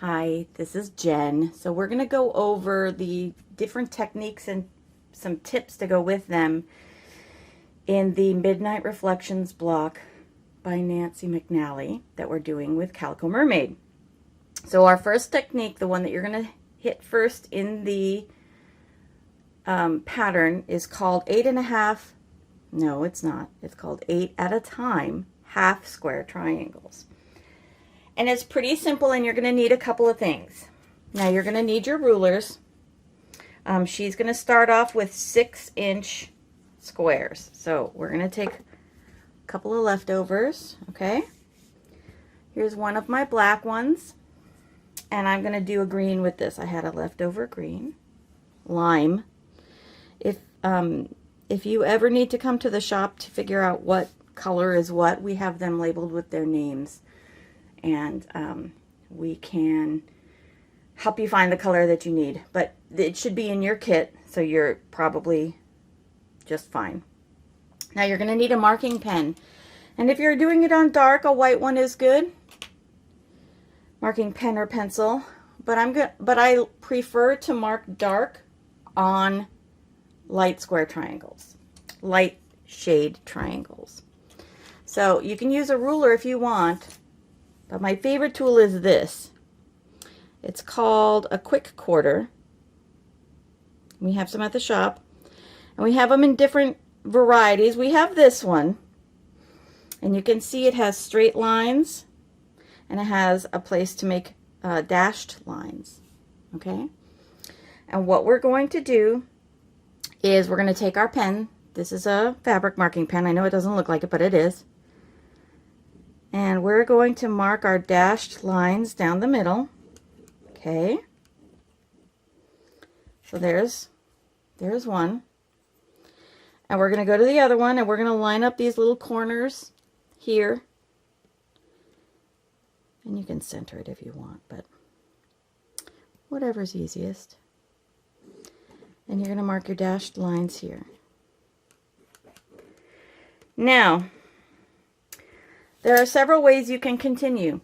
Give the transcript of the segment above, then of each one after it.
Hi, this is Jen. So we're going to go over the different techniques and some tips to go with them in the Midnight Reflections block by Nancy McNally that we're doing with Calico Mermaid. So our first technique, the one that you're going to hit first in the pattern, is called 8.5. No, it's not. It's called 8 at a time half square triangles. And it's pretty simple, and you're going to need a couple of things. Now you're going to need your rulers. She's going to start off with 6-inch squares. So we're going to take a couple of leftovers, okay? Here's one of my black ones, and I'm going to do a green with this. I had a leftover green, lime. If you ever need to come to the shop to figure out what color is what, we have them labeled with their names. And we can help you find the color that you need. But it should be in your kit, so you're probably just fine. Now you're going to need a marking pen. And if you're doing it on dark, a white one is good. Marking pen or pencil. But I prefer to mark dark on light square triangles. Light shade triangles. So you can use a ruler if you want. But my favorite tool is this. It's called a quick quarter. We have some at the shop. And we have them in different varieties. We have this one. And you can see it has straight lines. And it has a place to make dashed lines. Okay? And what we're going to do is we're going to take our pen. This is a fabric marking pen. I know it doesn't look like it, but it is. And we're going to mark our dashed lines down the middle. Okay. So there's one. And we're going to go to the other one, and we're going to line up these little corners here. And you can center it if you want, but whatever's easiest. And you're going to mark your dashed lines here. Now, there are several ways you can continue.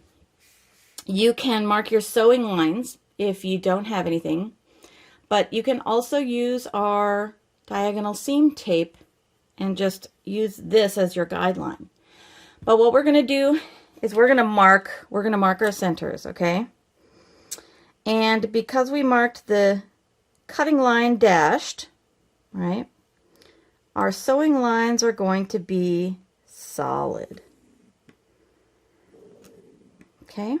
You can mark your sewing lines if you don't have anything, but you can also use our diagonal seam tape and just use this as your guideline. But what we're going to do is we're going to mark our centers, okay? And because we marked the cutting line dashed, right? Our sewing lines are going to be solid. Okay,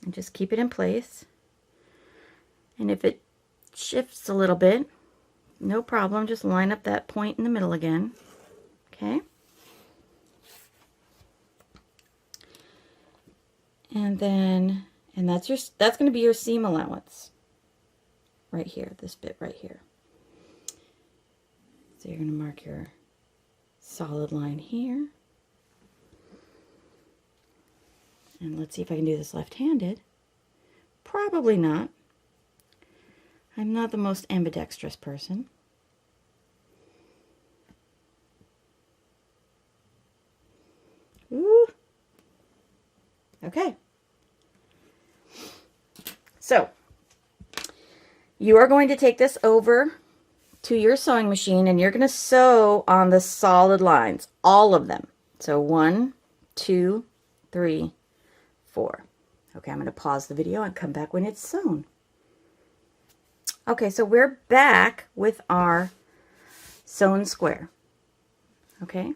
and just keep it in place. And if it shifts a little bit, no problem, just line up that point in the middle again. Okay, and that's going to be your seam allowance right here, this bit right here. So you're going to mark your solid line here. And let's see if I can do this left-handed. Probably not. I'm not the most ambidextrous person. Ooh. Okay. So, you are going to take this over to your sewing machine, and you're going to sew on the solid lines, all of them. So 1, 2, 3, 4. Okay, I'm going to pause the video and come back when it's sewn. Okay, so we're back with our sewn square. Okay, do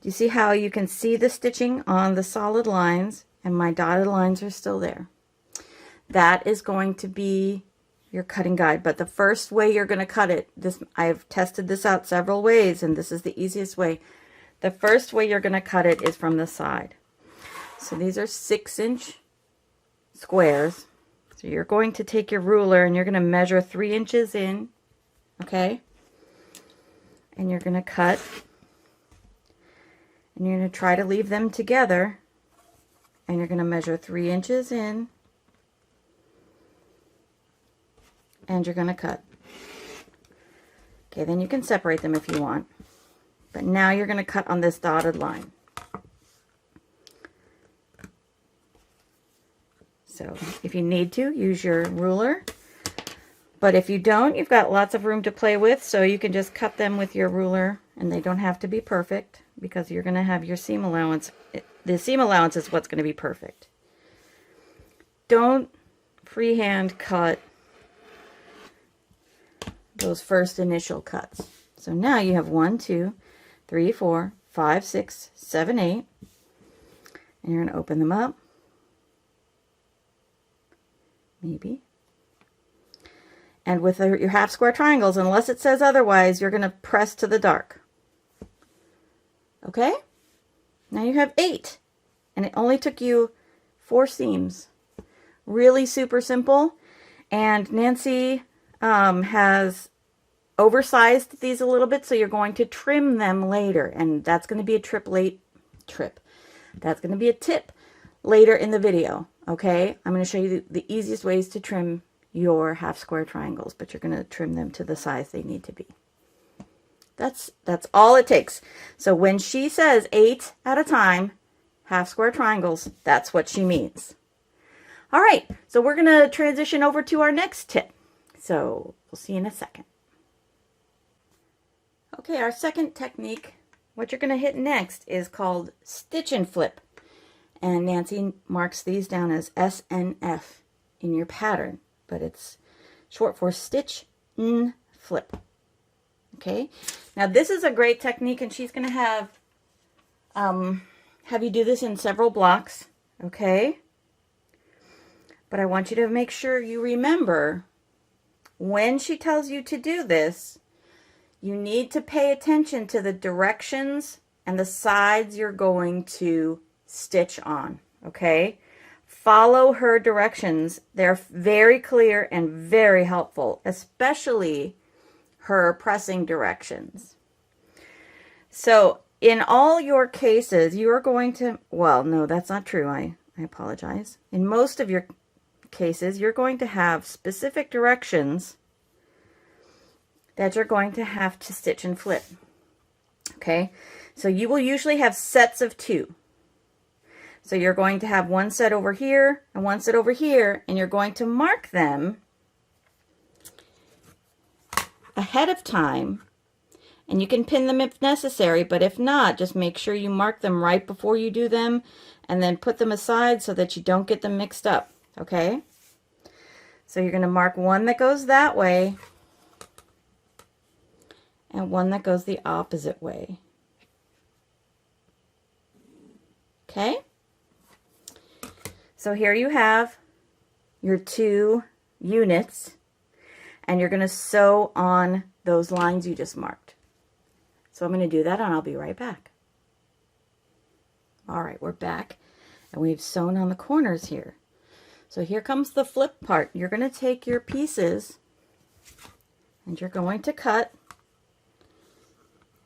you see how you can see the stitching on the solid lines and my dotted lines are still there? That is going to be your cutting guide, but the first way you're going to cut it, I've tested this out several ways, and this is the easiest way. The first way you're going to cut it is from the side. So these are 6-inch squares. So you're going to take your ruler and you're going to measure 3 inches in, okay? And you're going to cut, and you're going to try to leave them together, and you're going to measure 3 inches in, and you're going to cut. Okay, then you can separate them if you want. But now you're going to cut on this dotted line. So if you need to, use your ruler. But if you don't, you've got lots of room to play with, so you can just cut them with your ruler, and they don't have to be perfect because you're going to have your seam allowance. The seam allowance is what's going to be perfect. Don't freehand cut those first initial cuts. So now you have 1, 2, 3, 4, 5, 6, 7, 8, and you're going to open them up. Maybe. And with your half square triangles, unless it says otherwise, you're going to press to the dark. Okay? Now you have 8. And it only took you 4 seams. Really super simple. And Nancy has oversized these a little bit, so you're going to trim them later. And that's going to be a That's going to be a tip later in the video. Okay? I'm going to show you the easiest ways to trim your half square triangles, but you're going to trim them to the size they need to be. That's all it takes. So when she says 8 at a time, half square triangles, that's what she means. All right, so we're going to transition over to our next tip. So we'll see you in a second. Okay, our second technique, what you're going to hit next is called stitch and flip. And Nancy marks these down as SNF in your pattern, but it's short for stitch and flip. Okay, now this is a great technique, and she's going to have you do this in several blocks. Okay, but I want you to make sure you remember when she tells you to do this, you need to pay attention to the directions and the sides you're going to stitch on. Okay, follow her directions. They're very clear and very helpful, especially her pressing directions. So in all your cases, you are going to, well, no, that's not true. I apologize. In most of your cases, you're going to have specific directions that you're going to have to stitch and flip. Okay, so you will usually have sets of 2. So you're going to have one set over here and one set over here, and you're going to mark them ahead of time, and you can pin them if necessary, but if not, just make sure you mark them right before you do them and then put them aside so that you don't get them mixed up. Okay, so you're going to mark one that goes that way and one that goes the opposite way. Okay, so here you have your 2 units, and you're going to sew on those lines you just marked. So I'm going to do that, and I'll be right back. All right, we're back, and we've sewn on the corners here. So here comes the flip part. You're going to take your pieces, and you're going to cut.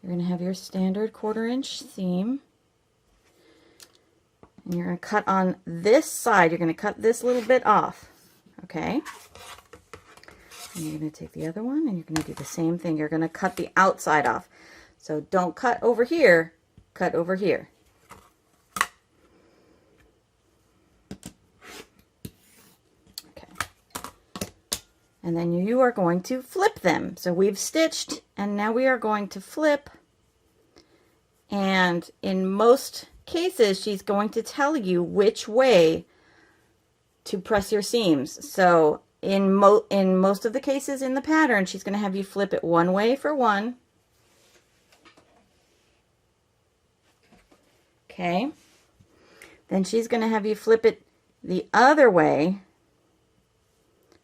You're going to have your standard 1/4 inch seam, and you're going to cut on this side. You're going to cut this little bit off, okay? And you're going to take the other one, and you're going to do the same thing. You're going to cut the outside off. So don't cut over here, cut over here. Okay. And then you are going to flip them. So we've stitched, and now we are going to flip. And in most cases, she's going to tell you which way to press your seams. So in most of the cases in the pattern, she's going to have you flip it one way for one. Okay. Then she's going to have you flip it the other way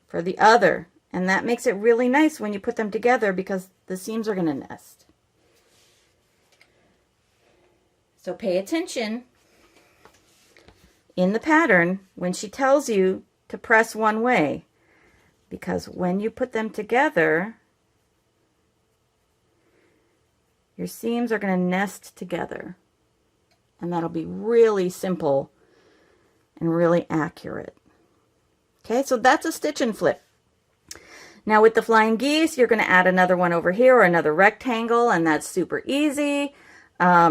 for the other. And that makes it really nice when you put them together because the seams are going to nest. So pay attention in the pattern when she tells you to press one way, because when you put them together, your seams are going to nest together, and that'll be really simple and really accurate. Okay, so that's a stitch and flip. Now with the flying geese, you're going to add another one over here or another rectangle, and that's super easy.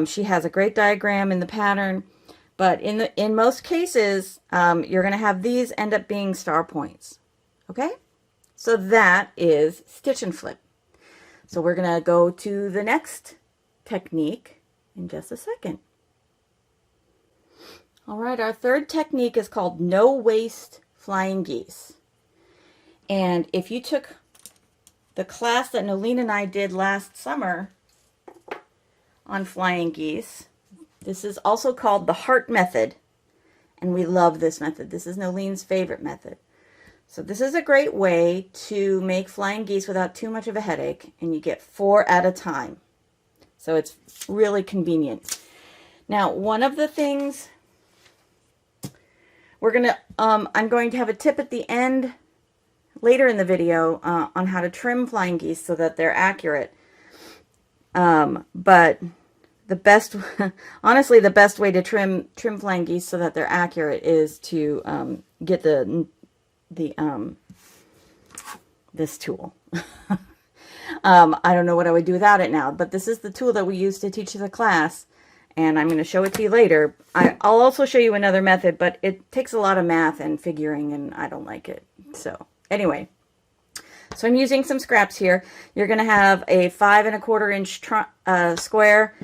She has a great diagram in the pattern, But in most cases, you're going to have these end up being star points. Okay? So that is stitch and flip. So we're going to go to the next technique in just a second. All right, our third technique is called no waste flying geese. And if you took the class that Nolene and I did last summer on flying geese, this is also called the heart method. And we love this method. This is Nolene's favorite method. So this is a great way to make flying geese without too much of a headache, and you get 4 at a time. So it's really convenient. Now, one of the things I'm going to have a tip at the end later in the video on how to trim flying geese so that they're accurate. But the best, honestly, the best way to trim flying geese so that they're accurate is to get this tool. I don't know what I would do without it now, but this is the tool that we use to teach the class, and I'm going to show it to you later. I'll also show you another method, but it takes a lot of math and figuring, and I don't like it. So anyway, so I'm using some scraps here. You're going to have a 5 1/4 inch square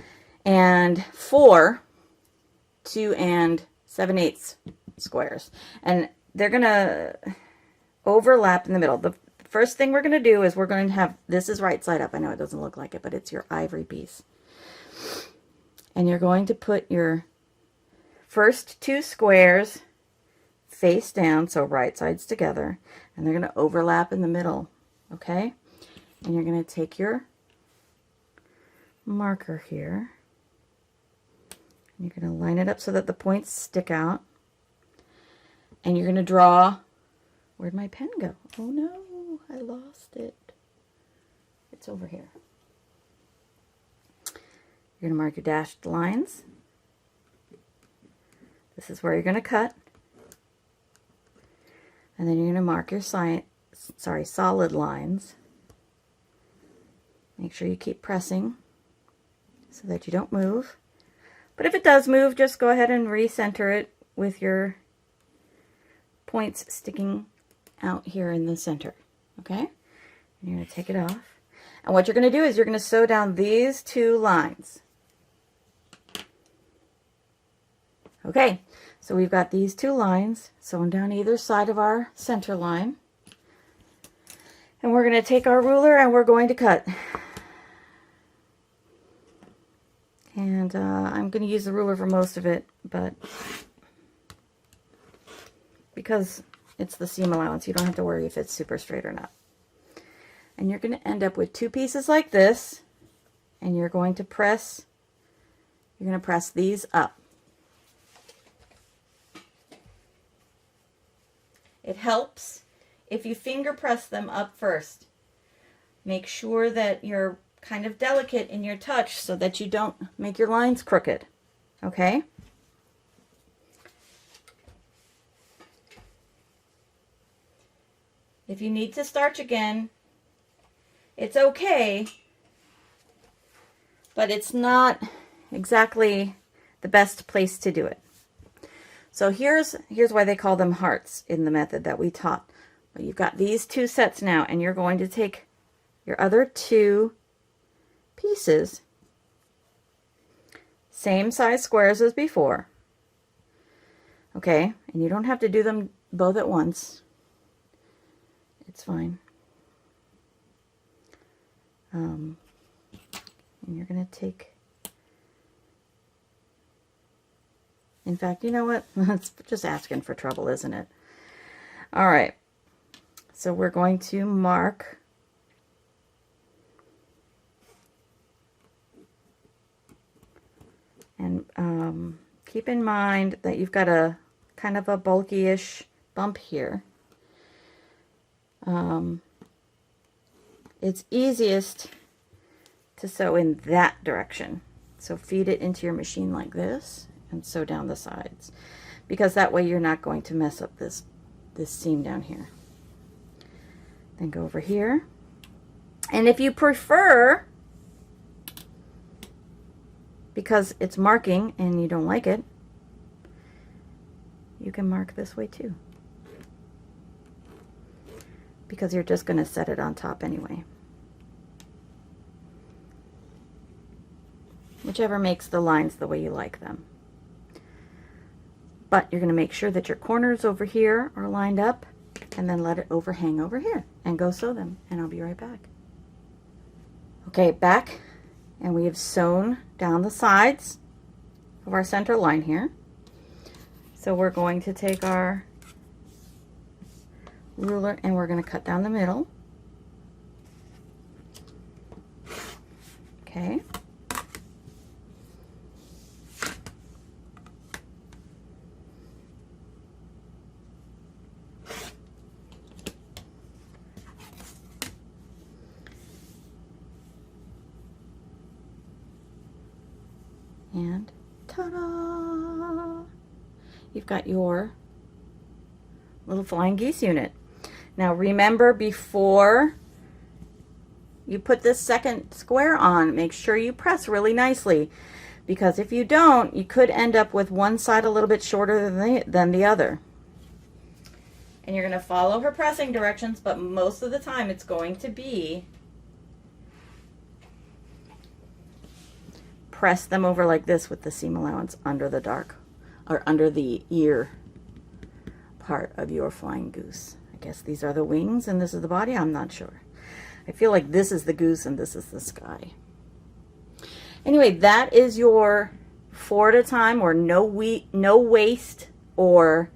and 4 2 7/8 squares, and they're going to overlap in the middle. The first thing we're going to do is we're going to have, this is right side up. I know it doesn't look like it, but it's your ivory piece. And you're going to put your first 2 squares face down, so right sides together, and they're going to overlap in the middle, okay? And you're going to take your marker here, and you're going to line it up so that the points stick out, and you're going to draw, where'd my pen go? Oh no, I lost it. It's over here. You're going to mark your dashed lines. This is where you're going to cut. And then you're going to mark your solid lines. Make sure you keep pressing so that you don't move. But if it does move, just go ahead and recenter it with your points sticking out here in the center. Okay? And you're going to take it off. And what you're going to do is you're going to sew down these 2 lines. Okay, so we've got these 2 lines sewn down either side of our center line. And we're going to take our ruler and we're going to cut. And I'm going to use the ruler for most of it, but because it's the seam allowance, you don't have to worry if it's super straight or not. And you're going to end up with 2 pieces like this, and you're going to press these up. It helps if you finger press them up first. Make sure that you're kind of delicate in your touch so that you don't make your lines crooked. Okay? If you need to starch again, it's okay, but it's not exactly the best place to do it. So here's why they call them hearts in the method that we taught. Well, you've got these 2 sets now, and you're going to take your other 2 pieces, same size squares as before. Okay, and you don't have to do them both at once. It's fine. And you're going to take, in fact, you know what? That's just asking for trouble, isn't it? All right. So we're going to mark and keep in mind that you've got a kind of a bulky-ish bump here. It's easiest to sew in that direction. So feed it into your machine like this and sew down the sides, because that way you're not going to mess up this seam down here. Then go over here, and if you prefer, because it's marking and you don't like it, you can mark this way too, because you're just going to set it on top anyway. Whichever makes the lines the way you like them. But you're going to make sure that your corners over here are lined up, and then let it overhang over here and go sew them, and I'll be right back. Okay, back, and we have sewn down the sides of our center line here. So we're going to take our ruler and we're going to cut down the middle. Okay. And ta-da! You've got your little flying geese unit. Now remember, before you put this second square on, make sure you press really nicely, because if you don't, you could end up with one side a little bit shorter than the other. And you're going to follow her pressing directions, but most of the time it's going to be press them over like this with the seam allowance under the dark, or under the ear part of your flying goose. I guess these are the wings and this is the body. I'm not sure. I feel like this is the goose and this is the sky. Anyway, that is your 4 at a time, or no waste or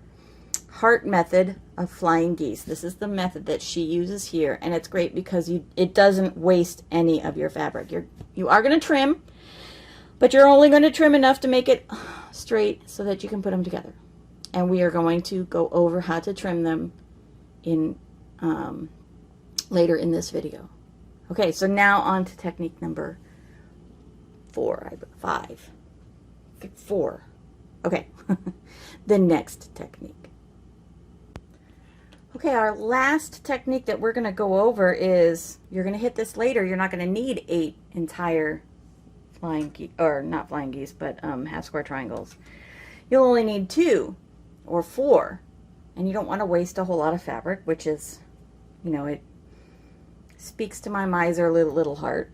heart method of flying geese. This is the method that she uses here, and it's great because it doesn't waste any of your fabric. You are going to trim, but you're only going to trim enough to make it straight so that you can put them together. And we are going to go over how to trim them in later in this video. Okay, so now on to technique number 4. Okay, the next technique. Okay, our last technique that we're going to go over is, you're going to hit this later, you're not going to need 8 entire flying geese, or not flying geese, but half square triangles. You'll only need 2 or 4, and you don't want to waste a whole lot of fabric, which is, you know, it speaks to my miser little heart.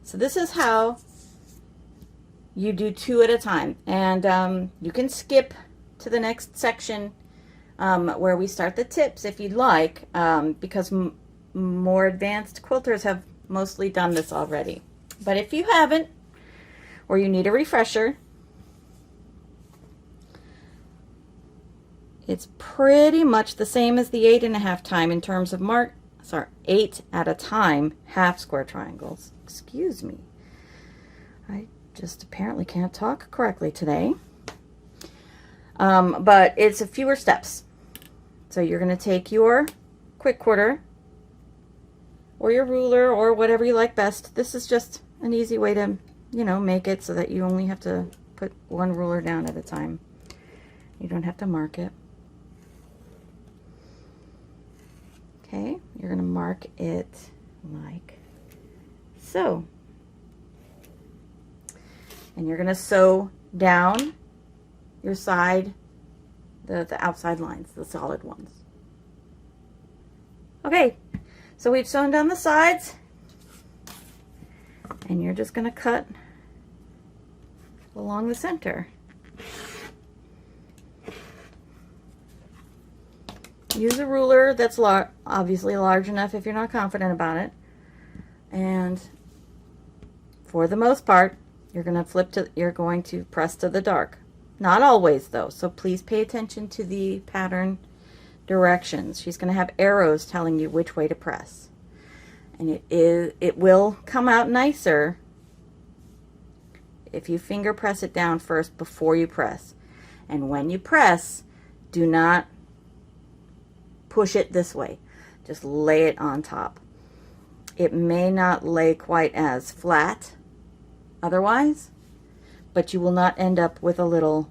So this is how you do 2 at a time, and you can skip to the next section where we start the tips if you'd like, because more advanced quilters have mostly done this already. But if you haven't, or you need a refresher, it's pretty much the same as the 8.5 time in terms of 8 at a time half square triangles. Excuse me. I just apparently can't talk correctly today. But it's a fewer steps. So you're going to take your quick quarter or your ruler or whatever you like best. This is just an easy way to, you know, make it so that you only have to put one ruler down at a time. You don't have to mark it. Okay, you're going to mark it like so. And you're going to sew down your side, the outside lines, the solid ones. Okay, so we've sewn down the sides, and you're just going to cut along the center. Use a ruler that's obviously large enough if you're not confident about it. And for the most part, you're going to press to the dark. Not always though, so please pay attention to the pattern directions. She's going to have arrows telling you which way to press. And it will come out nicer if you finger press it down first before you press. And when you press, do not push it this way. Just lay it on top. It may not lay quite as flat otherwise, but you will not end up with a little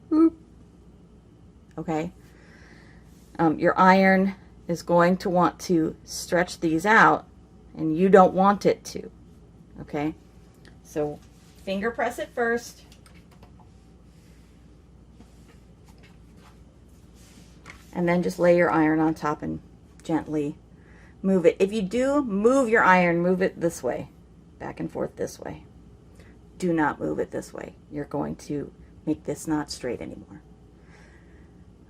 whoop. Okay? Your iron is going to want to stretch these out, and you don't want it to. Okay? So finger press it first. And then just lay your iron on top and gently move it. If you do move your iron, move it this way, back and forth this way. Do not move it this way. You're going to make this not straight anymore.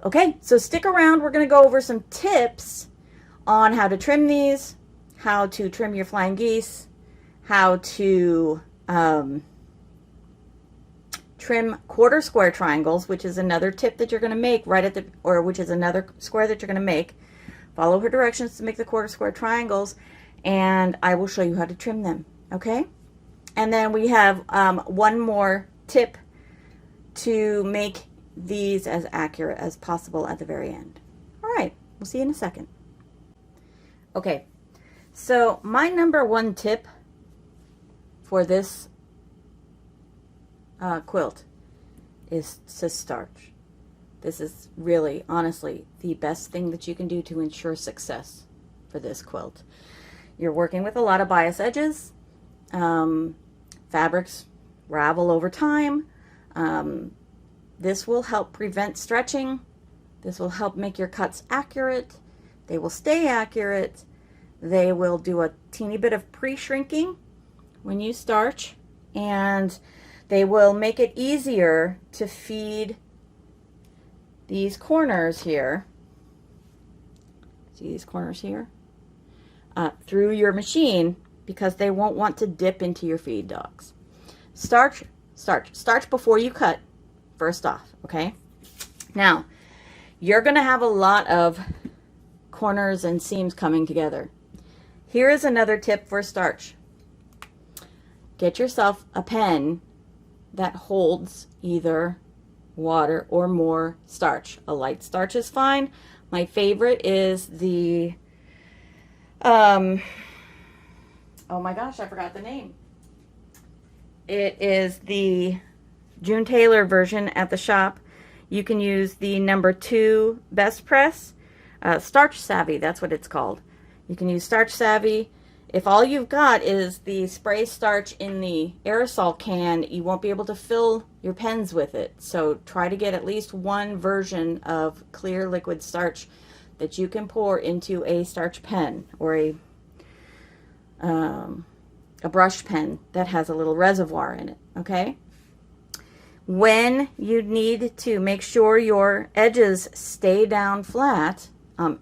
Okay, so stick around. We're going to go over some tips on how to trim these, how to trim your flying geese, how to trim quarter square triangles, which is another tip that you're going to make right at the, or which is another square that you're going to make. Follow her directions to make the quarter square triangles, and I will show you how to trim them, okay? And then we have one more tip to make these as accurate as possible at the very end. All right, we'll see you in a second. Okay, so my number one tip for this quilt is to starch. This is really, honestly, the best thing that you can do to ensure success for this quilt. You're working with a lot of bias edges. Fabrics ravel over time. This will help prevent stretching. This will help make your cuts accurate. They will stay accurate. They will do a teeny bit of pre-shrinking when you starch, and they will make it easier to feed these corners here. See these corners here? Through your machine, because they won't want to dip into your feed dogs. Starch before you cut, first off, okay? Now, you're gonna have a lot of corners and seams coming together. Here is another tip for starch. Get yourself a pen that holds either water or more starch. A light starch is fine. My favorite is the, oh my gosh, I forgot the name. It is the June Taylor version at the shop. You can use the number 2 Best Press. Starch Savvy, that's what it's called. You can use Starch Savvy. If all you've got is the spray starch in the aerosol can, you won't be able to fill your pens with it. So try to get at least one version of clear liquid starch that you can pour into a starch pen, or a brush pen that has a little reservoir in it, okay? When you need to make sure your edges stay down flat,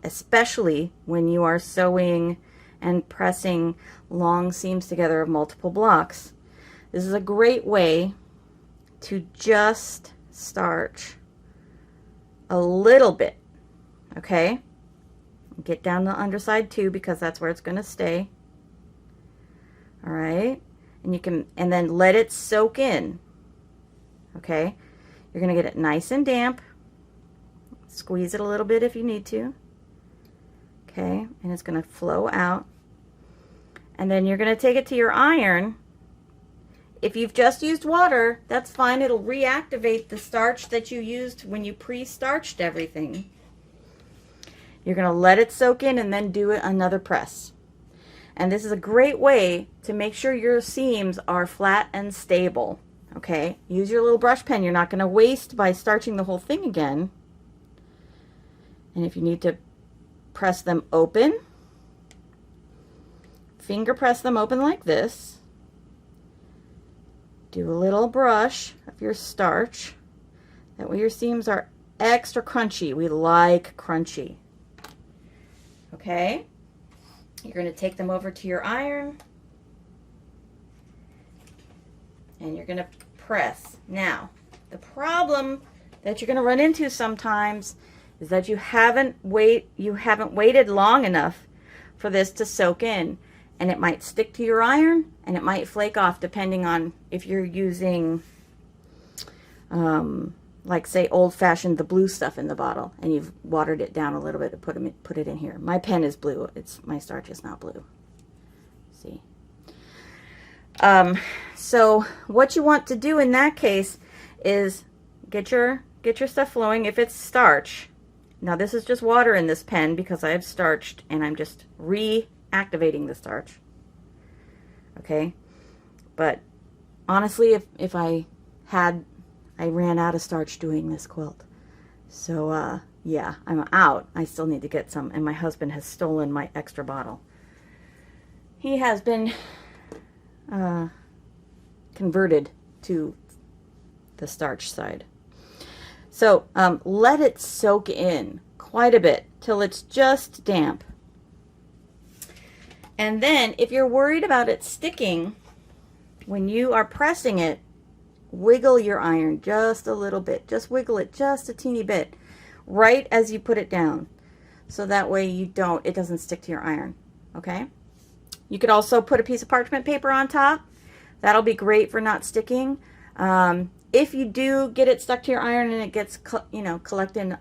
especially when you are sewing and pressing long seams together of multiple blocks, this is a great way to just starch a little bit, okay? Get down the underside too, because that's where it's going to stay. All right, and you can, and then let it soak in. Okay, you're going to get it nice and damp. Squeeze it a little bit if you need to. Okay, and it's going to flow out. And then you're going to take it to your iron. If you've just used water, that's fine. It'll reactivate the starch that you used when you pre-starched everything. You're going to let it soak in and then do another press. And this is a great way to make sure your seams are flat and stable. Okay, use your little brush pen. You're not going to waste by starching the whole thing again. And if you need to press them open, finger press them open like this. Do a little brush of your starch. That way your seams are extra crunchy. We like crunchy. Okay, you're going to take them over to your iron, and you're going to press. Now, the problem that you're going to run into sometimes is that you haven't waited long enough for this to soak in, and it might stick to your iron and it might flake off, depending on if you're using like, say, old-fashioned, the blue stuff in the bottle, and you've watered it down a little bit to put it in here. My pen is blue. My starch is not blue. See? So what you want to do in that case is get your stuff flowing. If it's starch, now this is just water in this pen because I've starched and I'm just reactivating the starch. Okay, but honestly, if I ran out of starch doing this quilt, so Yeah, I'm out. I still need to get some, and my husband has stolen my extra bottle. He has been converted to the starch side. So let it soak in quite a bit till it's just damp. And then if you're worried about it sticking, when you are pressing it, wiggle your iron just a little bit. Just wiggle it just a teeny bit right as you put it down. So that way it doesn't stick to your iron. Okay? You could also put a piece of parchment paper on top. That'll be great for not sticking. If you do get it stuck to your iron and it gets, collecting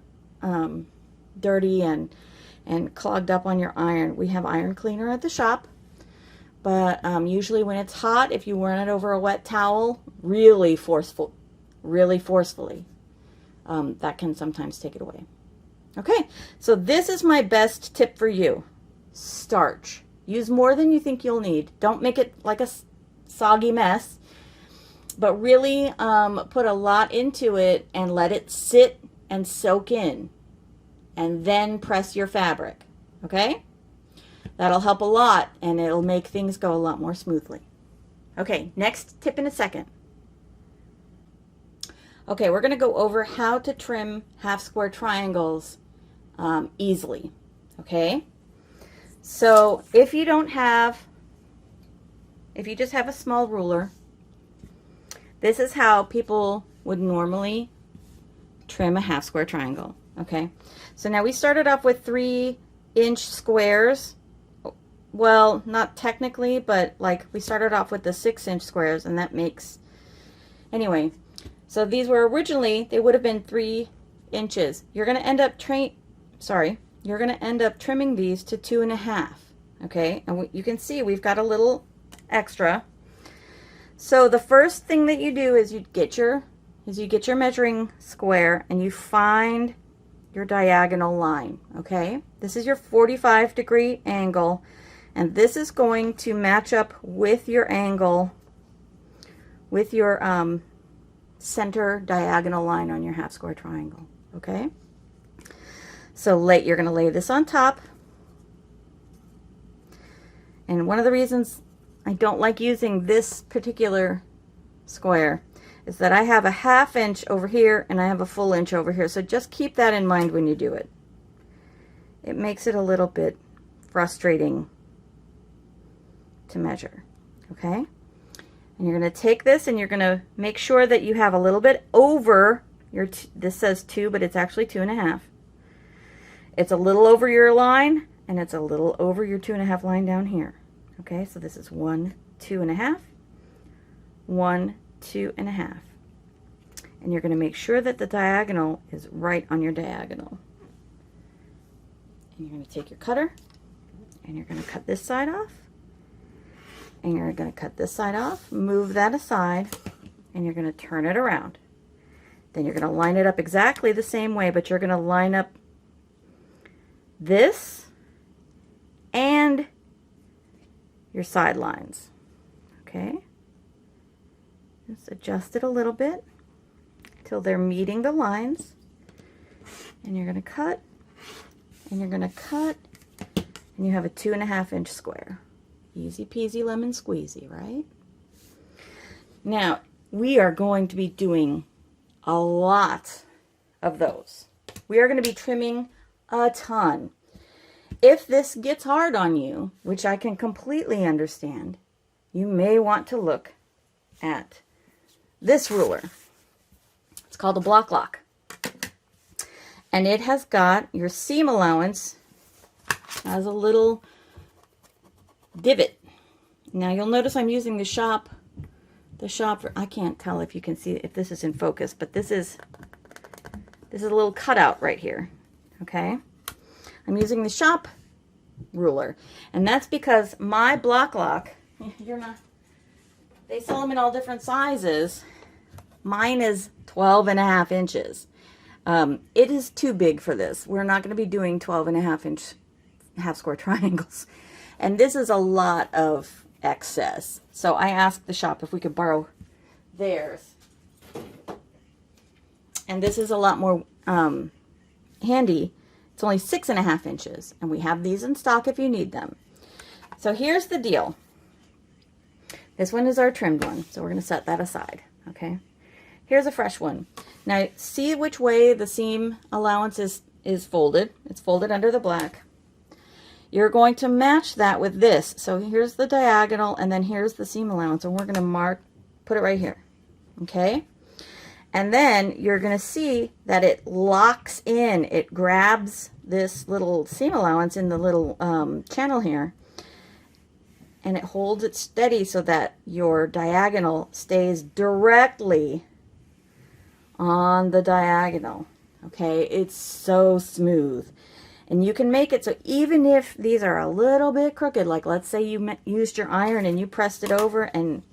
dirty and clogged up on your iron, we have iron cleaner at the shop. But usually when it's hot, if you run it over a wet towel, really forcefully, that can sometimes take it away. Okay, so this is my best tip for you. Starch. Use more than you think you'll need. Don't make it like a soggy mess, but really put a lot into it and let it sit and soak in, and then press your fabric. Okay? That'll help a lot, and it'll make things go a lot more smoothly. Okay, next tip in a second. Okay, we're going to go over how to trim half square triangles easily. Okay? So if you just have a small ruler, this is how people would normally trim a half square triangle. Okay, so now we started off with 3-inch squares. Well, not technically, but like we started off with the 6-inch squares, and that makes, anyway, so these were originally, they would have been 3 inches. You're going to end up you're going to end up trimming these to 2.5. Okay, and you can see we've got a little extra. So the first thing that you do is you get your measuring square and you find your diagonal line. Okay, this is your 45-degree angle, and this is going to match up with your angle, with your center diagonal line on your half square triangle. Okay, so you're going to lay this on top. And one of the reasons I don't like using this particular square is that I have a 1/2 inch over here and I have a full inch over here. So just keep that in mind when you do it. It makes it a little bit frustrating to measure. Okay? And you're going to take this and you're going to make sure that you have a little bit over your, this says 2, but it's actually 2.5. It's a little over your line, and it's a little over your 2.5 line down here. Okay, so this is 1, 2.5, 1, 2.5. And you're going to make sure that the diagonal is right on your diagonal. And you're going to take your cutter, and you're going to cut this side off, and you're going to cut this side off, move that aside, and you're going to turn it around. Then you're going to line it up exactly the same way, but you're going to line up this and your side lines. Okay, just adjust it a little bit till they're meeting the lines, and you're going to cut, and you're going to cut, and you have a 2.5-inch square. Easy peasy lemon squeezy, right? Now we are going to be doing a lot of those. We are going to be trimming a ton. If this gets hard on you, which I can completely understand, you may want to look at this ruler. It's called a block lock. And it has got your seam allowance as a little divot. Now you'll notice I'm using the shop, I can't tell if you can see if this is in focus, but this is a little cutout right here. Okay, I'm using the shop ruler, and that's because my block lock, they sell them in all different sizes. Mine is 12.5 inches. It is too big for this. We're not going to be doing 12.5-inch half square triangles, and this is a lot of excess. So I asked the shop if we could borrow theirs, and this is a lot more handy. It's only 6.5 inches, and we have these in stock if you need them. So here's the deal. This one is our trimmed one, so we're going to set that aside, okay? Here's a fresh one. Now, see which way the seam allowance is folded. It's folded under the black. You're going to match that with this. So here's the diagonal, and then here's the seam allowance, and we're going to put it right here, okay? And then you're going to see that it locks in. It grabs this little seam allowance in the little channel here, and it holds it steady so that your diagonal stays directly on the diagonal. Okay, it's so smooth. And you can make it so even if these are a little bit crooked, like let's say you used your iron and you pressed it over and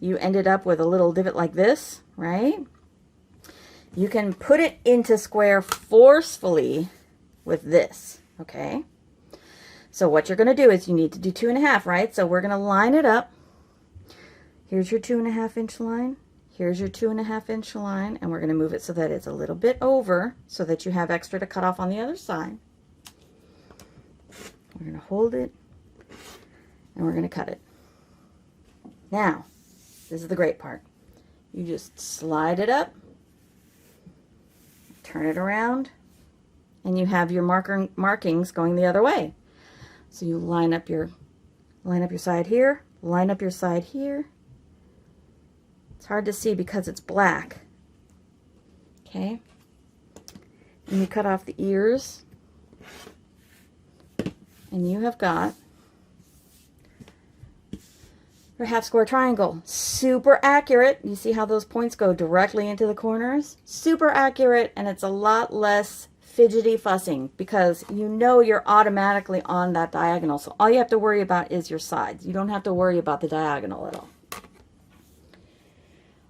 you ended up with a little divot like this, right? You can put it into square forcefully with this, okay? So what you're going to do is you need to do 2.5, right? So we're going to line it up. Here's your 2.5 inch line. Here's your 2.5 inch line, and we're going to move it so that it's a little bit over so that you have extra to cut off on the other side. We're going to hold it, and we're going to cut it. Now, this is the great part. You just slide it up, turn it around, and you have your markings going the other way. So you line up your side here, line up your side here. It's hard to see because it's black. Okay? And you cut off the ears. And you have got your half square triangle. Super accurate. You see how those points go directly into the corners? Super accurate, and it's a lot less fidgety fussing because you know you're automatically on that diagonal. So all you have to worry about is your sides. You don't have to worry about the diagonal at all.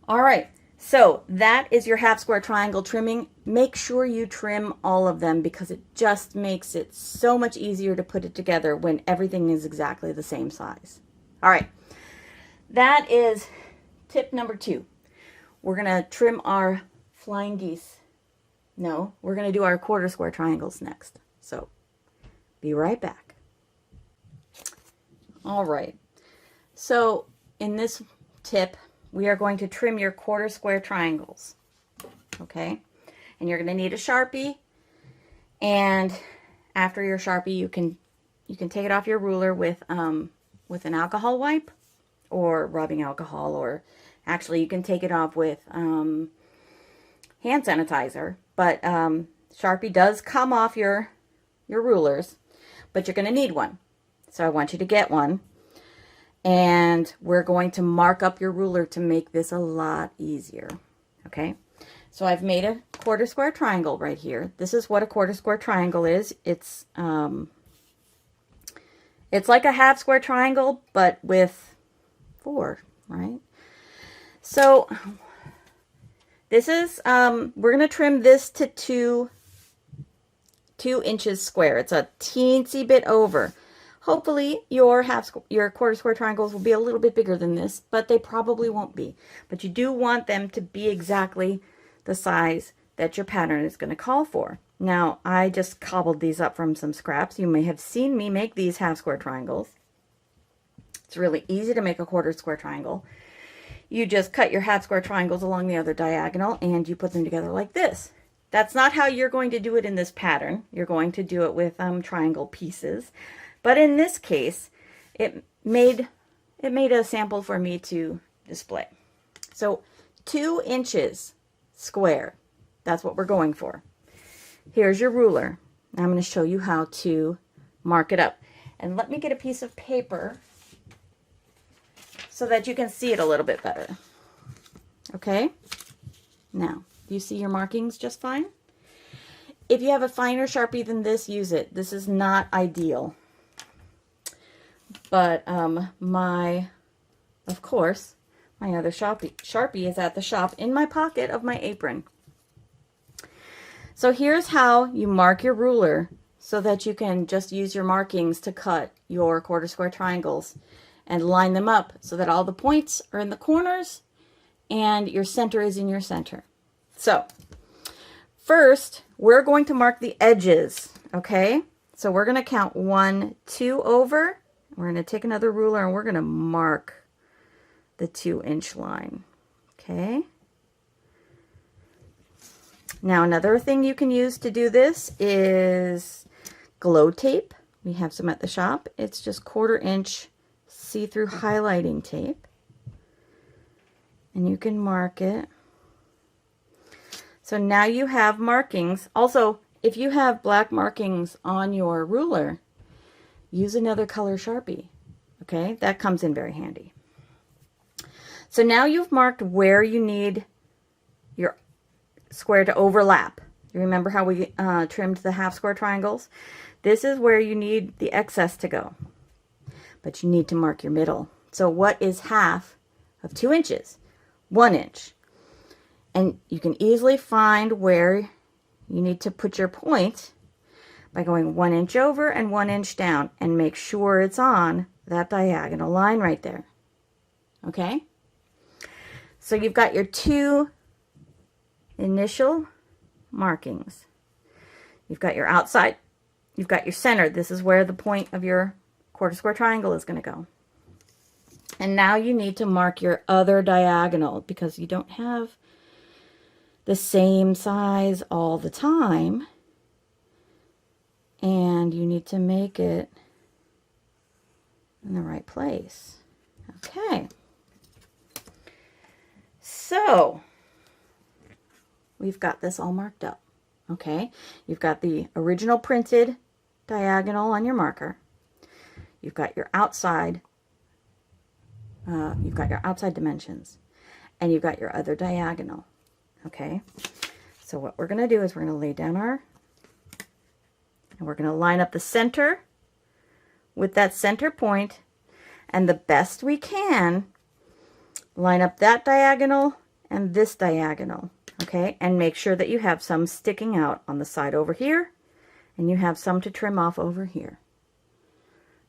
All right, so that is your half square triangle trimming. Make sure you trim all of them because it just makes it so much easier to put it together when everything is exactly the same size. All right, that is tip number 2. We're going to trim our flying geese. No, we're going to do our quarter square triangles next. So be right back. All right, so in this tip, we are going to trim your quarter square triangles, okay? And you're going to need a Sharpie, and after your Sharpie, you can take it off your ruler with an alcohol wipe or rubbing alcohol, or actually you can take it off with hand sanitizer. But Sharpie does come off your rulers, but you're going to need one. So I want you to get one. And we're going to mark up your ruler to make this a lot easier. Okay, so I've made a quarter square triangle right here. This is what a quarter square triangle is. It's like a half square triangle, but with 4, right? So this is, we're going to trim this to 2 inches square. It's a teensy bit over. Hopefully your quarter square triangles will be a little bit bigger than this, but they probably won't be. But you do want them to be exactly the size that your pattern is going to call for. Now, I just cobbled these up from some scraps. You may have seen me make these half square triangles. It's really easy to make a quarter square triangle. You just cut your half square triangles along the other diagonal and you put them together like this. That's not how you're going to do it in this pattern. You're going to do it with triangle pieces. But in this case, it made a sample for me to display. So 2 inches square, that's what we're going for. Here's your ruler. I'm going to show you how to mark it up. And let me get a piece of paper so that you can see it a little bit better. Okay? Now, do you see your markings just fine? If you have a finer Sharpie than this, use it. This is not ideal. But of course, my other Sharpie is at the shop in my pocket of my apron. So here's how you mark your ruler so that you can just use your markings to cut your quarter square triangles and line them up so that all the points are in the corners and your center is in your center. So first, we're going to mark the edges, okay? So we're going to count 1, 2 over. We're going to take another ruler and we're going to mark the 2-inch line, okay? Now another thing you can use to do this is glow tape. We have some at the shop. It's just 1/4 inch see-through highlighting tape. And you can mark it. So now you have markings. Also, if you have black markings on your ruler, use another color Sharpie. Okay, that comes in very handy. So now you've marked where you need your square to overlap. You remember how we trimmed the half square triangles? This is where you need the excess to go. But you need to mark your middle. So what is half of 2 inches? 1 inch. And you can easily find where you need to put your point by going 1 inch over and 1 inch down, and make sure it's on that diagonal line right there. Okay? So you've got your 2 initial markings. You've got your outside, you've got your center. This is where the point of your 1/4 square triangle is going to go. And now you need to mark your other diagonal, because you don't have the same size all the time, and you need to make it in the right place. Okay, so we've got this all marked up. Okay, you've got the original printed diagonal on your marker. You've got your outside dimensions, and you've got your other diagonal. Okay, so what we're going to do is we're going to lay down and we're going to line up the center with that center point, and the best we can line up that diagonal and this diagonal. Okay, and make sure that you have some sticking out on the side over here, and you have some to trim off over here.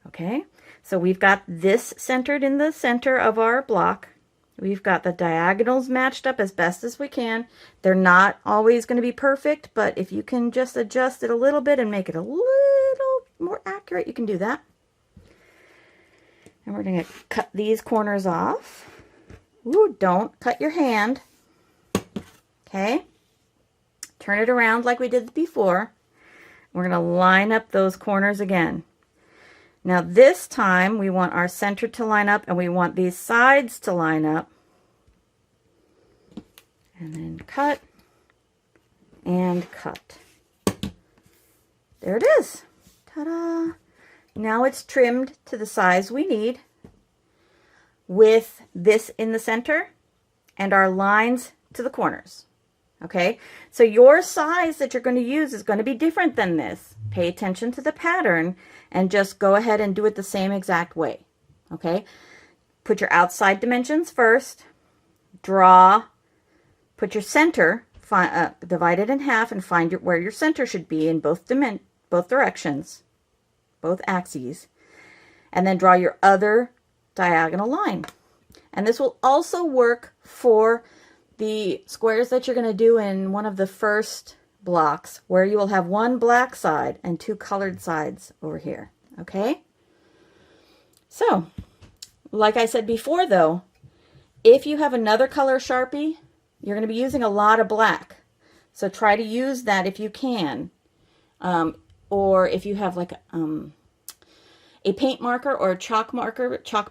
Okay, so we've got this centered in the center of our block. We've got the diagonals matched up as best as we can. They're not always going to be perfect, but if you can just adjust it a little bit and make it a little more accurate, you can do that. And we're going to cut these corners off. Ooh, don't cut your hand. Okay, turn it around like we did before. We're going to line up those corners again. Now this time we want our center to line up, and we want these sides to line up. And then cut and cut. There it is. Ta-da! Now it's trimmed to the size we need, with this in the center and our lines to the corners. Okay, so your size that you're going to use is going to be different than this. Pay attention to the pattern and just go ahead and do it the same exact way. Okay, put your outside dimensions first, draw, put your center, divide it in half, and find where your center should be in both directions, both axes, and then draw your other diagonal line. And this will also work for the squares that you're going to do in one of the first blocks, where you will have one black side and 2 colored sides over here. Okay, so like I said before, though, if you have another color Sharpie, you're going to be using a lot of black, so try to use that if you can, or if you have like a paint marker or a chalk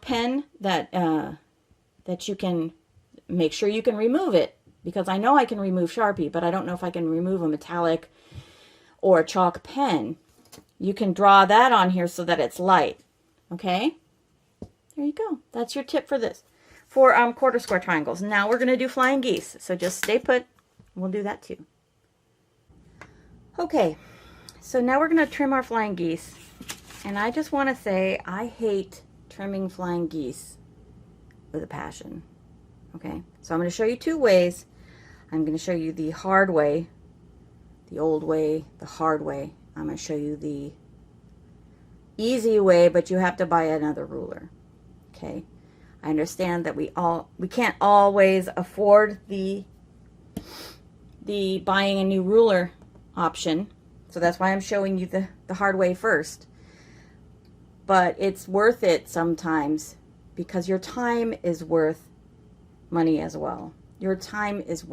pen that that you can make sure you can remove it, because I know I can remove Sharpie, but I don't know if I can remove a metallic or a chalk pen. You can draw that on here so that it's light. Okay, there you go. That's your tip for this, for 1/4 square triangles. Now we're going to do flying geese, so just stay put. We'll do that too. Okay, so now we're going to trim our flying geese, and I just want to say I hate trimming flying geese with a passion. Okay, so I'm going to show you 2 ways. I'm going to show you the hard way, the old way, the hard way. I'm going to show you the easy way, but you have to buy another ruler. Okay, I understand that we can't always afford the buying a new ruler option. So that's why I'm showing you the hard way first. But it's worth it sometimes because your time is worth money as well. Your time is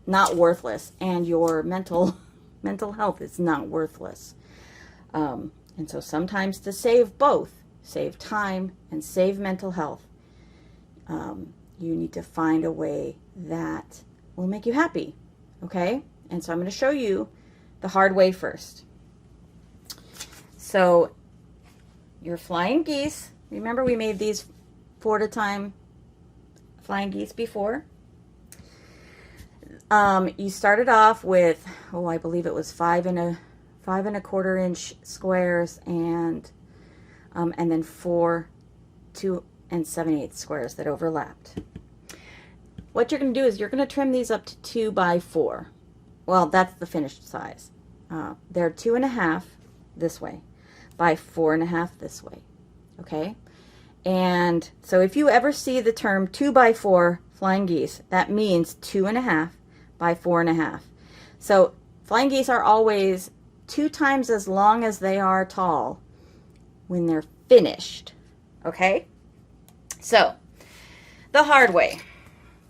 not worthless, and your mental health is not worthless. And so sometimes to save both, save time and save mental health, you need to find a way that will make you happy, okay? And so I'm going to show you the hard way first. So your flying geese, remember we made these 4 at a time flying geese before? You started off with, I believe it was 5 1/4 inch squares, and then 4 2 7/8 squares that overlapped. What you're going to do is you're going to trim these up to 2 by 4. Well, that's the finished size. They're 2.5 this way by 4.5 this way. Okay? And so if you ever see the term 2 by 4 flying geese, that means 2.5 by 4.5. So flying geese are always 2 times as long as they are tall when they're finished. Okay? So, the hard way.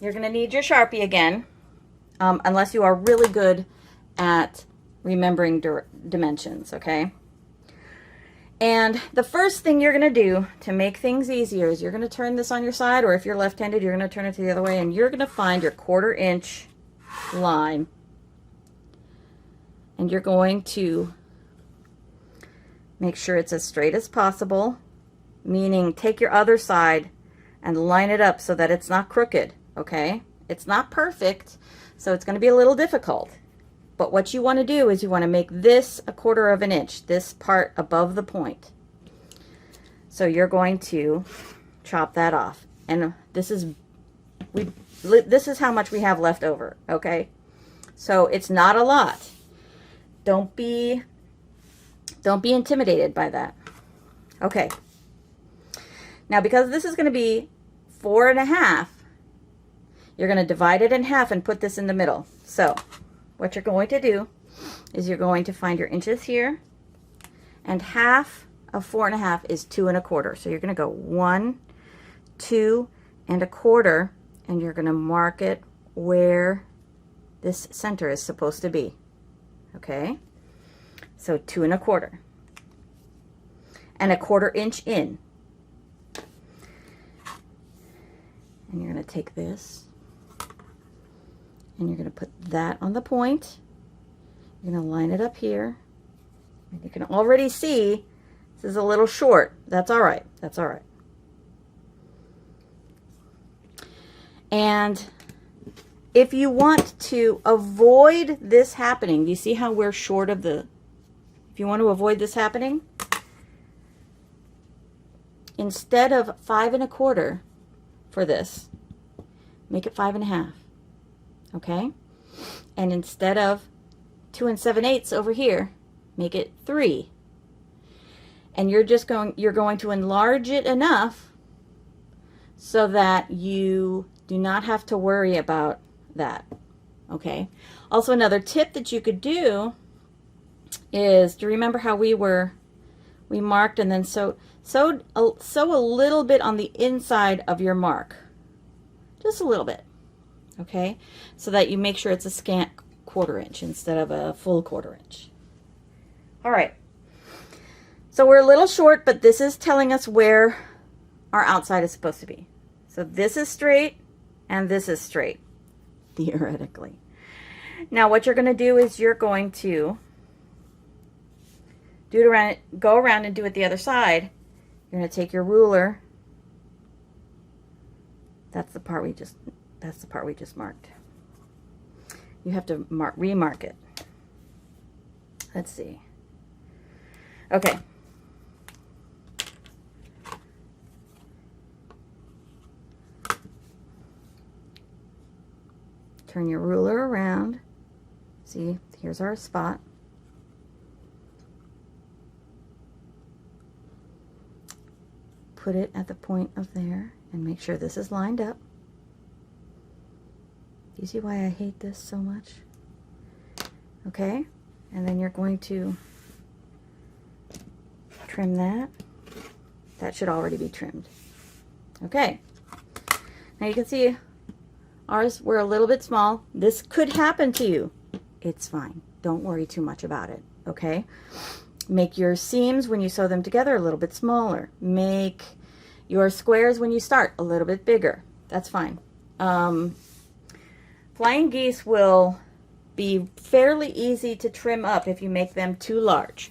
You're going to need your Sharpie again, unless you are really good at remembering dimensions, okay? And the first thing you're going to do to make things easier is you're going to turn this on your side, or if you're left-handed, you're going to turn it to the other way, and you're going to find your 1/4 inch line, and you're going to make sure it's as straight as possible, meaning take your other side and line it up so that it's not crooked, okay? It's not perfect, so it's going to be a little difficult. But what you want to do is you want to make this 1/4 inch, this part above the point. So you're going to chop that off. And this is how much we have left over, okay? So it's not a lot. Don't be intimidated by that. Okay. Now, because this is going to be 4.5, you're going to divide it in half and put this in the middle. So what you're going to do is you're going to find your inches here, and half of 4.5 is 2 1/4. So you're going to go 1, 2 1/4, and you're going to mark it where this center is supposed to be. Okay? So 2 1/4. And 1/4 inch in. And you're going to take this and you're going to put that on the point. You're going to line it up here. And you can already see this is a little short. That's all right. That's all right. And if you want to avoid this happening, do you see how we're short of the, if you want to avoid this happening, instead of 5 1/4 for this, make it 5.5, okay? And instead of 2 7/8 over here, make it 3. And you're going to enlarge it enough so that you do not have to worry about that, okay? Also, another tip that you could do is, do you remember how we marked and then sew a little bit on the inside of your mark, just a little bit, okay, so that you make sure it's a scant 1/4 inch instead of a full 1/4 inch. All right, so we're a little short, but this is telling us where our outside is supposed to be. So this is straight and this is straight, theoretically. Now what you're going to do is you're going to go around and do it the other side. You're going to take your ruler. That's the part we just marked. You have to remark it. Let's see. Okay. Turn your ruler around. See, here's our spot. Put it at the point of there and make sure this is lined up. Do you see why I hate this so much? Okay, And then you're going to trim that. That should already be trimmed. Okay. Now you can see ours were a little bit small. This could happen to you. It's fine. Don't worry too much about it. Okay. Make your seams when you sew them together a little bit smaller. Make your squares when you start a little bit bigger. That's fine. Flying geese will be fairly easy to trim up if you make them too large.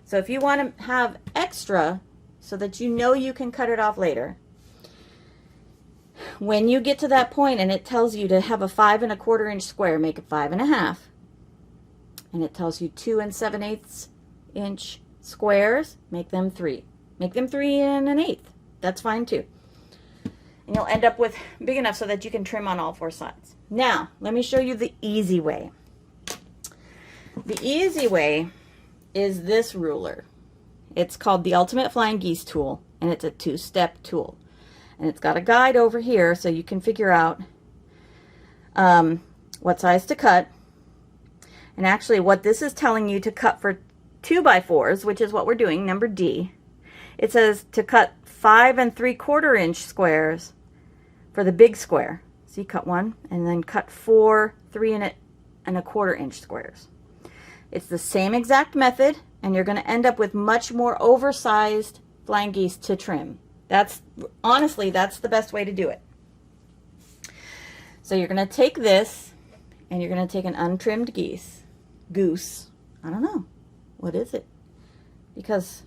So if you want to have extra so that you know you can cut it off later, when you get to that point and it tells you to have a 5 1/4 inch square, make it 5 1/2. And it tells you 2 7/8 inch squares, make them 3. Make them 3 1/8. That's fine too. And you'll end up with big enough so that you can trim on all 4 sides. Now, let me show you the easy way. The easy way is this ruler. It's called the Ultimate Flying Geese tool, and it's a 2-step tool. And it's got a guide over here so you can figure out what size to cut. And actually what this is telling you to cut for 2x4s, which is what we're doing, number D. It says to cut 5 3/4 inch squares for the big square. So you cut one and then cut 4 3 1/4 inch squares. It's the same exact method, and you're going to end up with much more oversized flying geese to trim. Honestly, that's the best way to do it. So you're going to take this, and you're going to take an untrimmed goose. I don't know. What is it? Because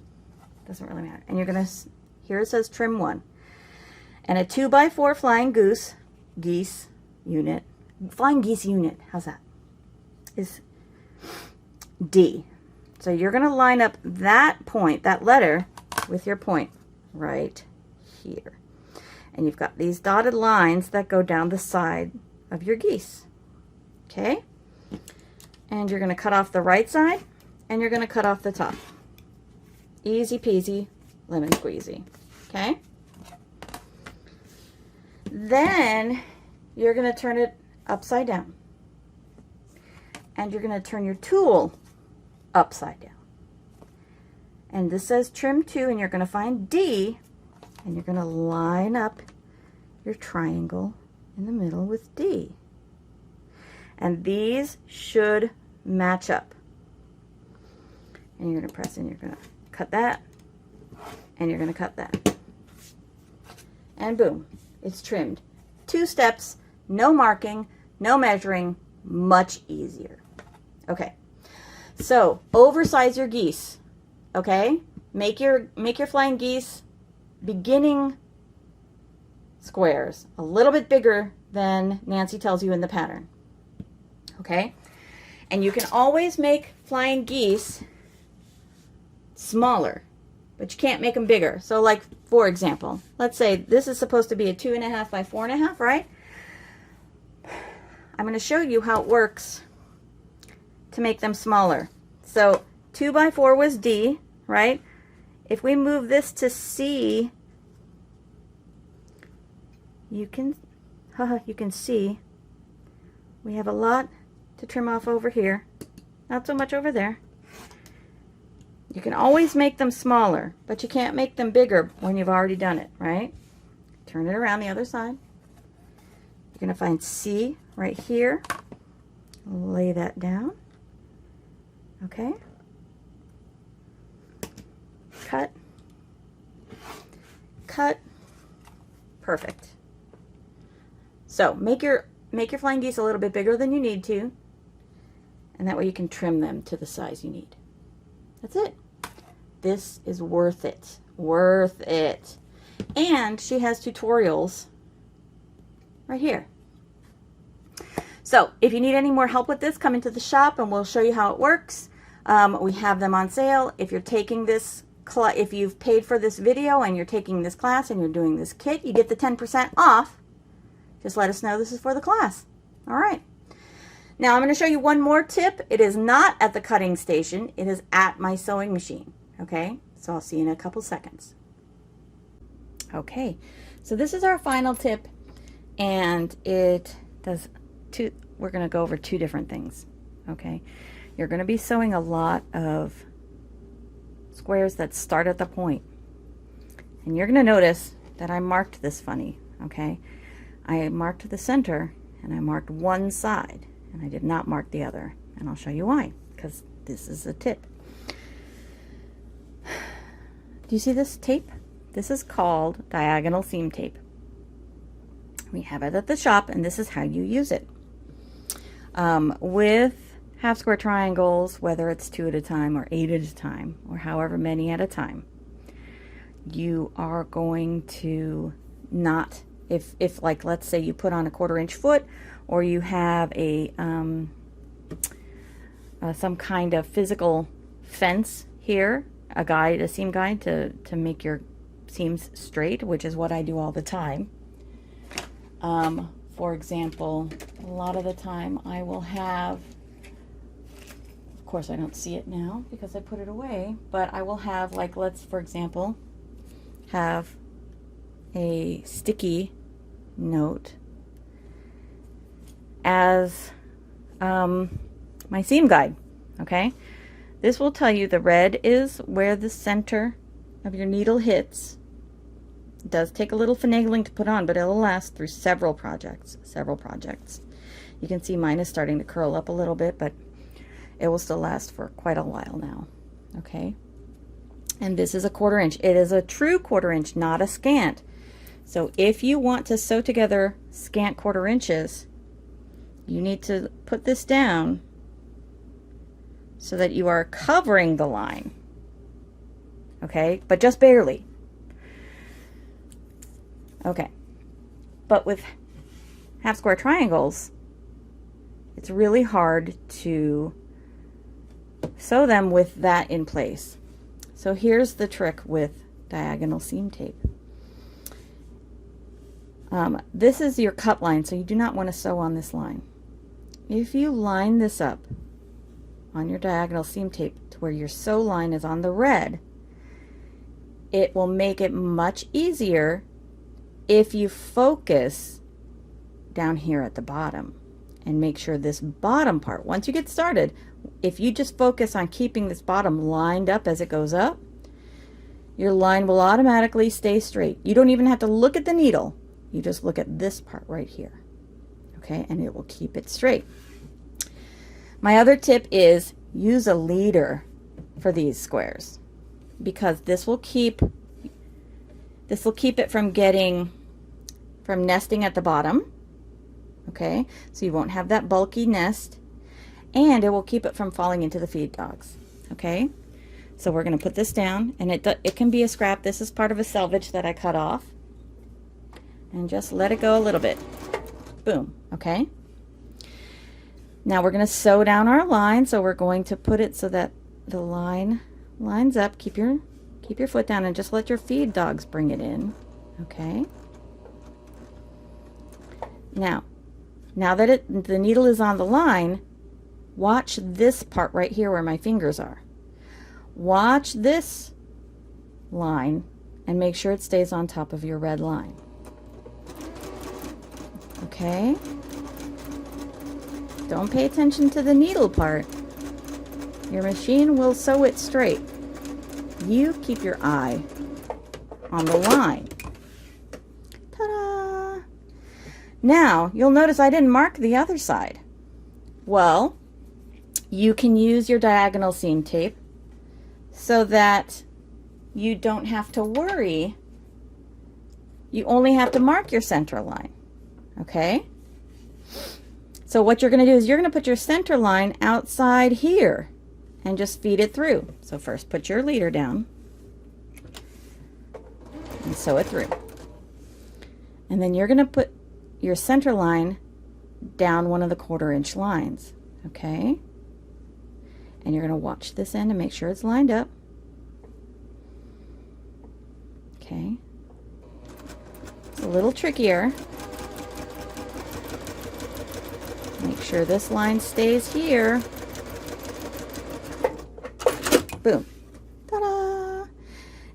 it doesn't really matter. And you're going to, here it says trim 1. And a 2x4 flying geese unit, how's that? Is D. So you're going to line up that point, that letter, with your point right here. And you've got these dotted lines that go down the side of your geese. Okay? And you're going to cut off the right side, and you're going to cut off the top. Easy peasy, lemon squeezy. Okay? Then you're going to turn it upside down. And you're going to turn your tool upside down. And this says trim 2, and you're going to find D, and you're going to line up your triangle in the middle with D. And these should match up. And you're going to press, and you're going to cut that, and you're going to cut that. And boom, it's trimmed. 2 steps, no marking, no measuring, much easier. Okay, so oversize your geese. Okay, make your flying geese beginning squares a little bit bigger than Nancy tells you in the pattern. Okay, and you can always make flying geese smaller, but you can't make them bigger. So like, for example, let's say this is supposed to be a 2 1/2 by 4 1/2, right? I'm going to show you how it works to make them smaller. So 2x4 was D, right? If we move this to C, you can see we have a lot to trim off over here. Not so much over there. You can always make them smaller, but you can't make them bigger when you've already done it, right? Turn it around the other side. You're going to find C right here. Lay that down. Okay. Cut. Cut. Perfect. So make your flying geese a little bit bigger than you need to, and that way you can trim them to the size you need. That's it. This is worth it. Worth it. And she has tutorials right here. So if you need any more help with this, come into the shop and we'll show you how it works. We have them on sale. If you're taking this, if you've paid for this video and you're taking this class and you're doing this kit, you get the 10% off. Just let us know this is for the class. All right. Now I'm going to show you one more tip. It is not at the cutting station. It is at my sewing machine. Okay. So I'll see you in a couple seconds. Okay. So this is our final tip, and it does we're going to go over 2 different things. Okay. you're going to be sewing a lot of squares that start at the point. And you're going to notice that I marked this funny, okay? I marked the center and I marked one side and I did not mark the other. And I'll show you why, because this is a tip. Do you see this tape? This is called diagonal seam tape. We have it at the shop, and this is how you use it. With half square triangles, whether it's 2 at a time or 8 at a time or however many at a time, you are going to not, if like let's say you put on a 1/4 inch foot, or you have a some kind of physical fence here, a seam guide to make your seams straight, which is what I do all the time. For example, a lot of the time I will have, of course I don't see it now because I put it away, but I will have, like, let's for example have a sticky note as my seam guide. Okay, this will tell you the red is where the center of your needle hits. It does take a little finagling to put on, but it'll last through several projects. You can see mine is starting to curl up a little bit, but it will still last for quite a while now. Okay, and this is a 1/4 inch. It is a true 1/4 inch, not a scant. So if you want to sew together scant 1/4 inches, you need to put this down so that you are covering the line. Okay, but just barely. Okay, but with half square triangles, it's really hard to sew them with that in place. So here's the trick with diagonal seam tape. This is your cut line, so you do not want to sew on this line. If you line this up on your diagonal seam tape to where your sew line is on the red, it will make it much easier if you focus down here at the bottom and make sure this bottom part, once you get started, if you just focus on keeping this bottom lined up as it goes up, your line will automatically stay straight. You don't even have to look at the needle. You just look at this part right here. Okay, and it will keep it straight. My other tip is use a leader for these squares, because this will keep it from nesting at the bottom. Okay, so you won't have that bulky nest, and it will keep it from falling into the feed dogs. Okay, so we're going to put this down, and it can be a scrap. This is part of a selvage that I cut off, and just let it go a little bit. Boom. Okay, now we're going to sew down our line, so we're going to put it so that the line lines up. Keep your foot down and just let your feed dogs bring it in. Okay, now that the needle is on the line, watch this part right here where my fingers are. Watch this line and make sure it stays on top of your red line. Okay, don't pay attention to the needle part. Your machine will sew it straight. You keep your eye on the line. Ta-da! Now, you'll notice I didn't mark the other side. Well, you can use your diagonal seam tape so that you don't have to worry. You only have to mark your center line. Okay? So what you're going to do is you're going to put your center line outside here and just feed it through. So first put your leader down and sew it through. And then you're going to put your center line down one of the 1/4 inch lines. Okay? And you're going to watch this end and make sure it's lined up. Okay? It's a little trickier. Make sure this line stays here. Boom. Ta-da!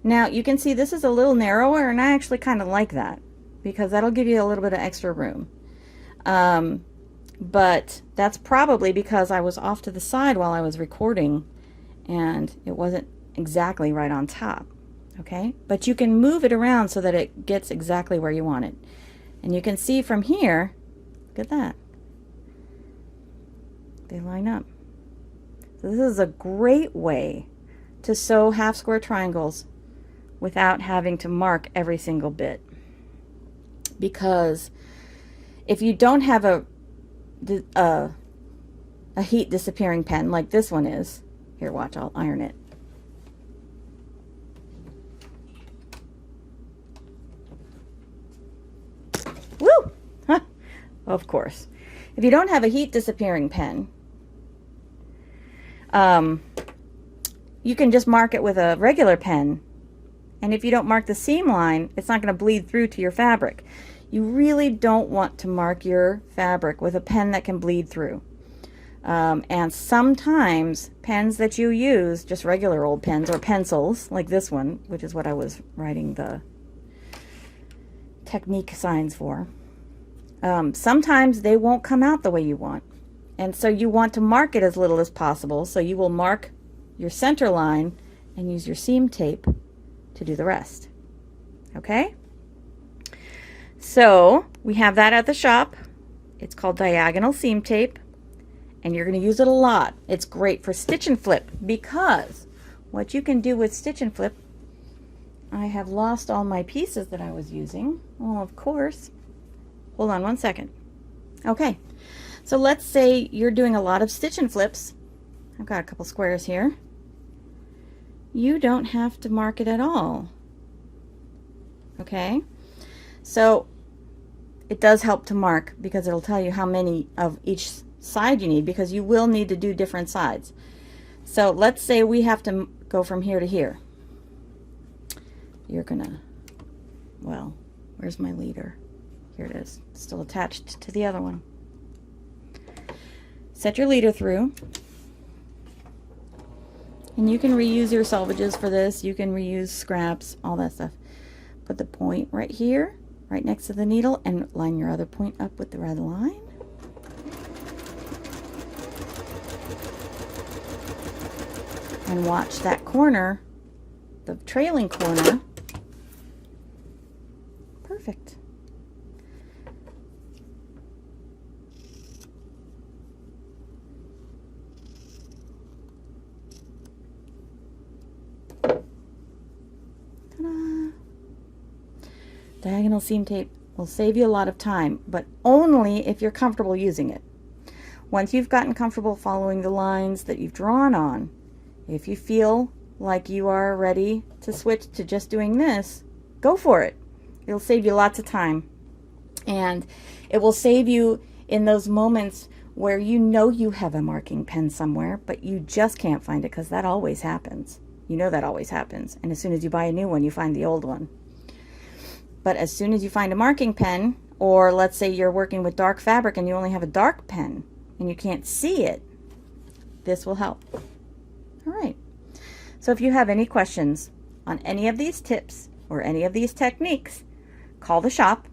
Now you can see this is a little narrower, and I actually kind of like that because that'll give you a little bit of extra room. but that's probably because I was off to the side while I was recording and it wasn't exactly right on top. Okay, but you can move it around so that it gets exactly where you want it. And you can see from here, look at that, they line up. So this is a great way to sew half square triangles without having to mark every single bit. Because if you don't have a heat disappearing pen like this one is, here, watch, I'll iron it. Woo! Huh. Of course. If you don't have a heat disappearing pen, you can just mark it with a regular pen. And if you don't mark the seam line, it's not going to bleed through to your fabric. You really don't want to mark your fabric with a pen that can bleed through. And sometimes pens that you use, just regular old pens or pencils, like this one, which is what I was writing the technique signs for, sometimes they won't come out the way you want. And so you want to mark it as little as possible. So you will mark your center line and use your seam tape to do the rest. Okay? So we have that at the shop. It's called diagonal seam tape, and you're going to use it a lot. It's great for stitch and flip, because what you can do with stitch and flip, I have lost all my pieces that I was using. Well, of course. Hold on one second. Okay, so let's say you're doing a lot of stitch and flips. I've got a couple squares here. You don't have to mark it at all. Okay, so it does help to mark, because it'll tell you how many of each side you need, because you will need to do different sides. So let's say we have to go from here to here. You're gonna, well, where's my leader? Here it is, still attached to the other one. Set your leader through, and you can reuse your selvages for this. You can reuse scraps, all that stuff. Put the point right here, right next to the needle, and line your other point up with the red line. And watch that corner, the trailing corner. Perfect. Ta-da! Diagonal seam tape will save you a lot of time, but only if you're comfortable using it. Once you've gotten comfortable following the lines that you've drawn on, if you feel like you are ready to switch to just doing this, go for it. It'll save you lots of time. And it will save you in those moments where you know you have a marking pen somewhere, but you just can't find it, because that always happens. You know that always happens. And as soon as you buy a new one, you find the old one. But as soon as you find a marking pen, or let's say you're working with dark fabric and you only have a dark pen and you can't see it, this will help. All right. So if you have any questions on any of these tips or any of these techniques, call the shop.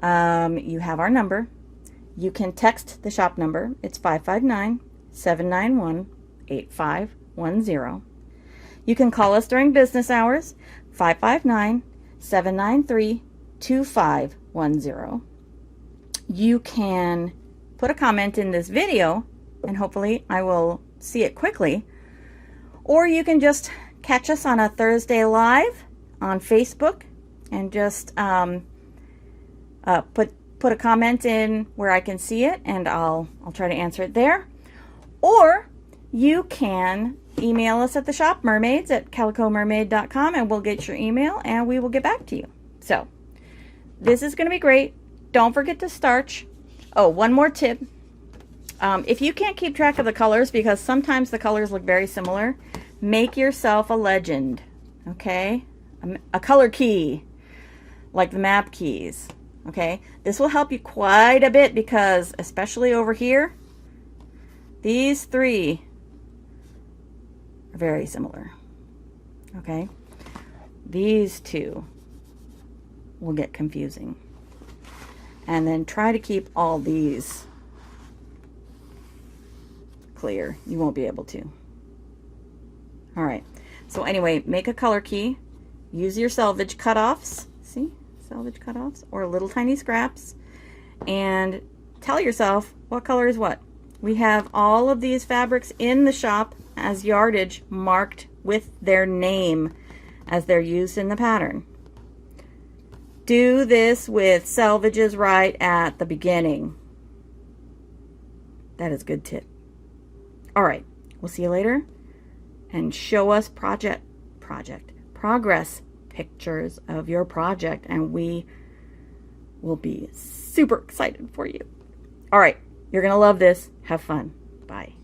You have our number. You can text the shop number. It's 559-791-8510. You can call us during business hours, 559-793-2510. You can put a comment in this video, and hopefully I will see it quickly. Or you can just catch us on a Thursday live on Facebook and just put a comment in where I can see it, and I'll try to answer it there. Or you can email us at the shop, mermaids@calicomermaid.com, and we'll get your email and we will get back to you. So this is going to be great. Don't forget to starch. Oh, one more tip. If you can't keep track of the colors, because sometimes the colors look very similar, make yourself a legend, okay? A color key, like the map keys, okay? This will help you quite a bit, because especially over here, these three are very similar, okay? These two will get confusing. And then try to keep all these clear. You won't be able to. All right. So anyway, make a color key. Use your selvage cutoffs. See? Selvage cutoffs or little tiny scraps. And tell yourself what color is what. We have all of these fabrics in the shop as yardage marked with their name as they're used in the pattern. Do this with selvages right at the beginning. That is a good tip. All right, we'll see you later. And show us progress pictures of your project, and we will be super excited for you. All right, you're gonna love this. Have fun. Bye.